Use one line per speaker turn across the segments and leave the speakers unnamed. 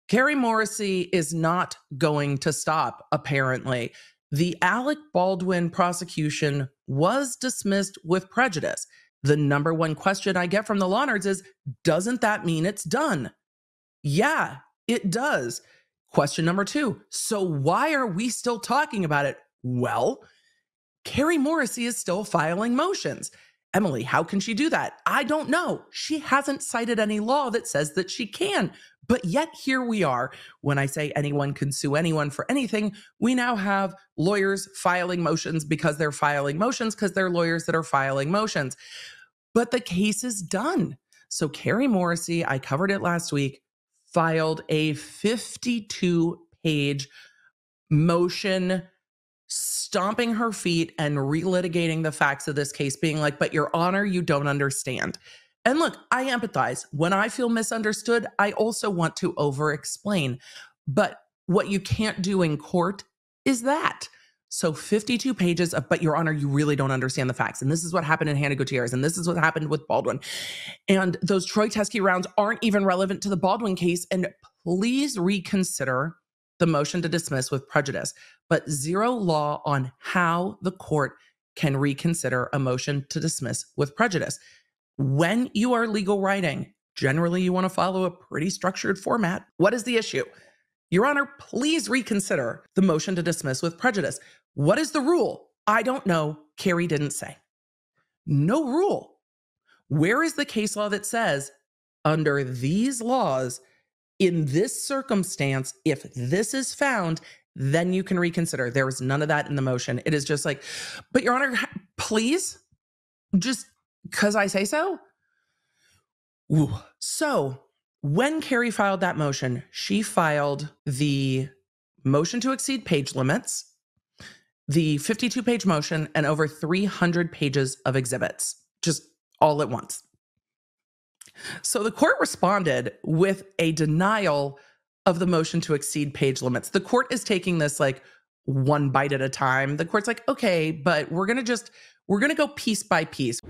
Carrie Morrissey is not going to stop, apparently. The Alec Baldwin prosecution was dismissed with prejudice. The number one question I get from the law nerds is, doesn't that mean it's done? Yeah, it does. Question number two, so why are we still talking about it? Well, Carrie Morrissey is still filing motions. Emily, how can she do that? I don't know. She hasn't cited any law that says that she can. But yet here we are. When I say anyone can sue anyone for anything, we now have lawyers filing motions because they're filing motions because they're lawyers that are filing motions. But the case is done. So Carrie Morrissey, I covered it last week, filed a 52-page motion stomping her feet and relitigating the facts of this case, being like, but Your Honor, you don't understand. And look, I empathize. When I feel misunderstood, I also want to over-explain. But what you can't do in court is that. So 52 pages of, but Your Honor, you really don't understand the facts. And this is what happened in Hannah Gutierrez. And this is what happened with Baldwin. And those Troy Teske rounds aren't even relevant to the Baldwin case. And please reconsider the motion to dismiss with prejudice, but zero law on how the court can reconsider a motion to dismiss with prejudice. When you are legal writing, generally you want to follow a pretty structured format. What is the issue? Your Honor, please reconsider the motion to dismiss with prejudice. What is the rule? I don't know. Carrie didn't say. No rule. Where is the case law that says under these laws, in this circumstance, if this is found, then you can reconsider? There was none of that in the motion. It is just like, but Your Honor, please, just because I say so. Ooh. So when Carrie filed that motion, she filed the motion to exceed page limits, the 52-page motion, and over 300 pages of exhibits, just all at once. So the court responded with a denial of the motion to exceed page limits. The court is taking this like one bite at a time. The court's like, okay, but we're going to go piece by piece.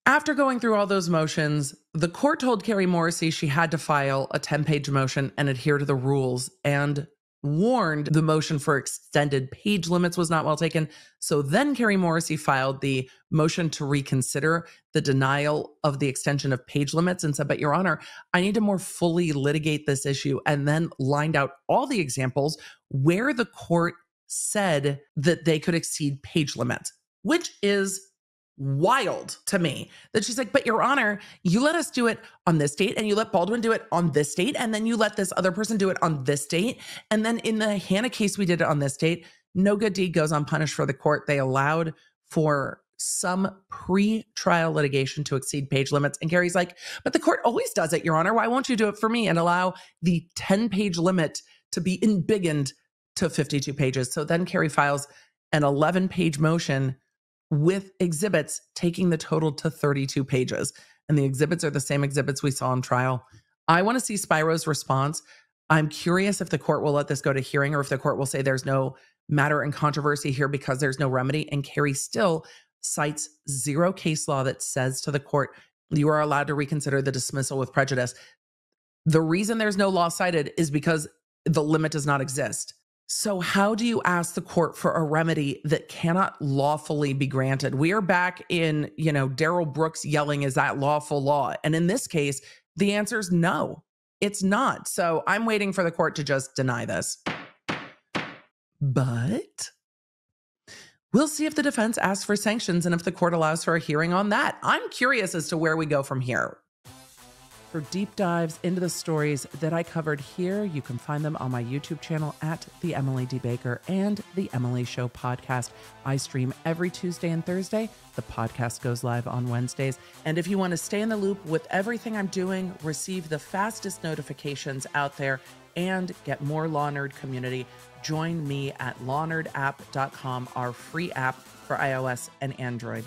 After going through all those motions, the court told Carrie Morrissey she had to file a 10-page motion and adhere to the rules, and warned the motion for extended page limits was not well taken. So then Carrie Morrissey filed the motion to reconsider the denial of the extension of page limits and said, but Your Honor, I need to more fully litigate this issue, and then lined out all the examples where the court said that they could exceed page limits, which is wild to me. That she's like, but Your Honor, you let us do it on this date, and you let Baldwin do it on this date, and then you let this other person do it on this date. And then in the Hannah case, we did it on this date. No good deed goes unpunished for the court. They allowed for some pre-trial litigation to exceed page limits. And Carrie's like, but the court always does it, Your Honor. Why won't you do it for me and allow the 10-page limit to be embiggened to 52 pages? So then Carrie files an 11-page motion with exhibits, taking the total to 32 pages. And the exhibits are the same exhibits we saw in trial. I want to see Spiro's response. I'm curious if the court will let this go to hearing, or if the court will say there's no matter in controversy here because there's no remedy. And Carrie still cites zero case law that says to the court, you are allowed to reconsider the dismissal with prejudice. The reason there's no law cited is because the limit does not exist. So how do you ask the court for a remedy that cannot lawfully be granted? We are back in, Darrell Brooks yelling, is that lawful law? And in this case, the answer is no, it's not. So I'm waiting for the court to just deny this. But we'll see if the defense asks for sanctions and if the court allows for a hearing on that. I'm curious as to where we go from here. For deep dives into the stories that I covered here, you can find them on my YouTube channel at The Emily D. Baker and The Emily Show podcast. I stream every Tuesday and Thursday. The podcast goes live on Wednesdays. And if you want to stay in the loop with everything I'm doing, receive the fastest notifications out there, and get more Law Nerd community, join me at lawnerdapp.com, our free app for iOS and Android.